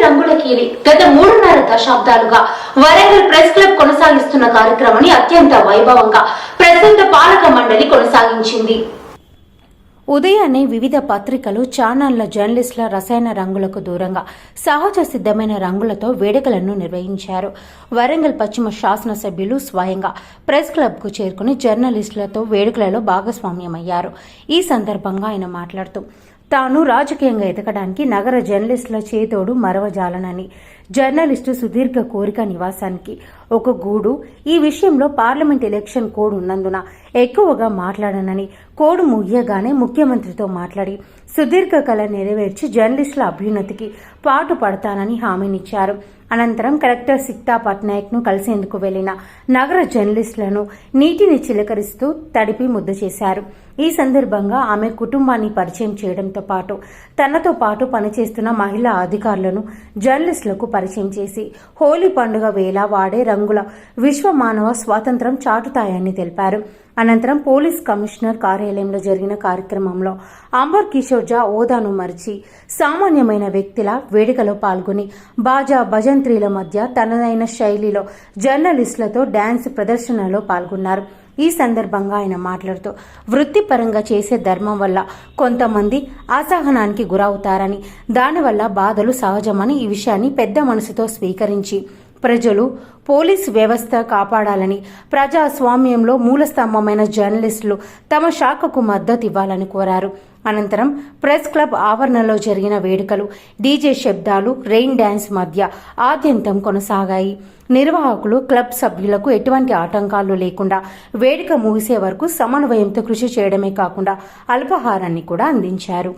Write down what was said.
రంగుల కీలి గత 3.5 దశాబ్దాలుగా వరంగల్ ప్రెస్ క్లబ్ కొనసాగిస్తున్న కార్యక్రమాన్ని అత్యంత వైభవంగా ప్రస్తుత పాలక మండలి కొనసాగించింది. ఉదయాన్నే వివిధ పత్రికలు, ఛానళ్ల జర్నలిస్టుల రసాయన రంగులకు దూరంగా సహజ సిద్ధమైన రంగులతో వేడుకలను నిర్వహించారు. వరంగల్ పశ్చిమ శాసనసభ్యులు స్వయంగా ప్రెస్ క్లబ్కు చేరుకుని జర్నలిస్టులతో వేడుకలలో భాగస్వామ్యమయ్యారు. ఈ సందర్భంగా ఆయన మాట్లాడుతూ తాను రాజకీయంగా ఎదగడానికి నగర జర్నలిస్టుల చేతోడు మరవజాలనని, జర్నలిస్టు సుదీర్ఘ కోరిక నివాసానికి ఒక గూడు, ఈ విషయంలో పార్లమెంట్ ఎలక్షన్ కోడ్ ఉన్నందున ఎక్కువగా మాట్లాడనని, కోడ్ ముగియగానే ముఖ్యమంత్రితో మాట్లాడి సుదీర్ఘ కళ నెరవేర్చి జర్నలిస్టుల అభ్యున్నతికి పాటు పడతానని హామీనిచ్చారు. అనంతరం కలెక్టర్ సిక్తా పట్నాయక్ ను కలిసేందుకు వెళ్లిన నగర జర్నలిస్టులను నీటిని చిలకరిస్తూ తడిపి ముద్ద చేశారు. ఈ సందర్భంగా ఆమె కుటుంబాన్ని పరిచయం చేయడంతో పాటు తనతో పాటు పనిచేస్తున్న మహిళా అధికారులను జర్నలిస్టులకు పరిచయం చేసి హోలీ పండుగ వేళ వాడే రంగుల విశ్వ మానవ స్వాతంత్ర్యం చాటుతాయని తెలిపారు. అనంతరం పోలీస్ కమిషనర్ కార్యాలయంలో జరిగిన కార్యక్రమంలో అంబర్ కిషోర్ జా హోదాను మరిచి సామాన్యమైన వ్యక్తిలా వేడుకలో పాల్గొని బాజా భజంత్రీల మధ్య తనదైన శైలిలో జర్నలిస్టులతో డాన్స్ ప్రదర్శనలో పాల్గొన్నారు. ఈ సందర్భంగా ఆయన మాట్లాడుతూ వృత్తిపరంగా చేసే ధర్మం వల్ల కొంతమంది అసహనానికి గురవుతారని, దానివల్ల బాధలు సహజమని, ఈ విషయాన్ని పెద్ద మనసుతో స్వీకరించి ప్రజలు పోలీసు వ్యవస్థ కాపాడాలని, ప్రజాస్వామ్యంలో మూలస్తంభమైన జర్నలిస్టులు తమ శాఖకు మద్దతు ఇవ్వాలని కోరారు. అనంతరం ప్రెస్ క్లబ్ ఆవరణలో జరిగిన వేడుకలు డీజే శబ్దాలు, రెయిన్ డ్యాన్స్ మధ్య ఆద్యంతం కొనసాగాయి. నిర్వాహకులు క్లబ్ సభ్యులకు ఎటువంటి ఆటంకాలు లేకుండా వేడుక ముగిసే వరకు సమన్వయంతో కృషి చేయడమే కాకుండా అల్పాహారాన్ని కూడా అందించారు.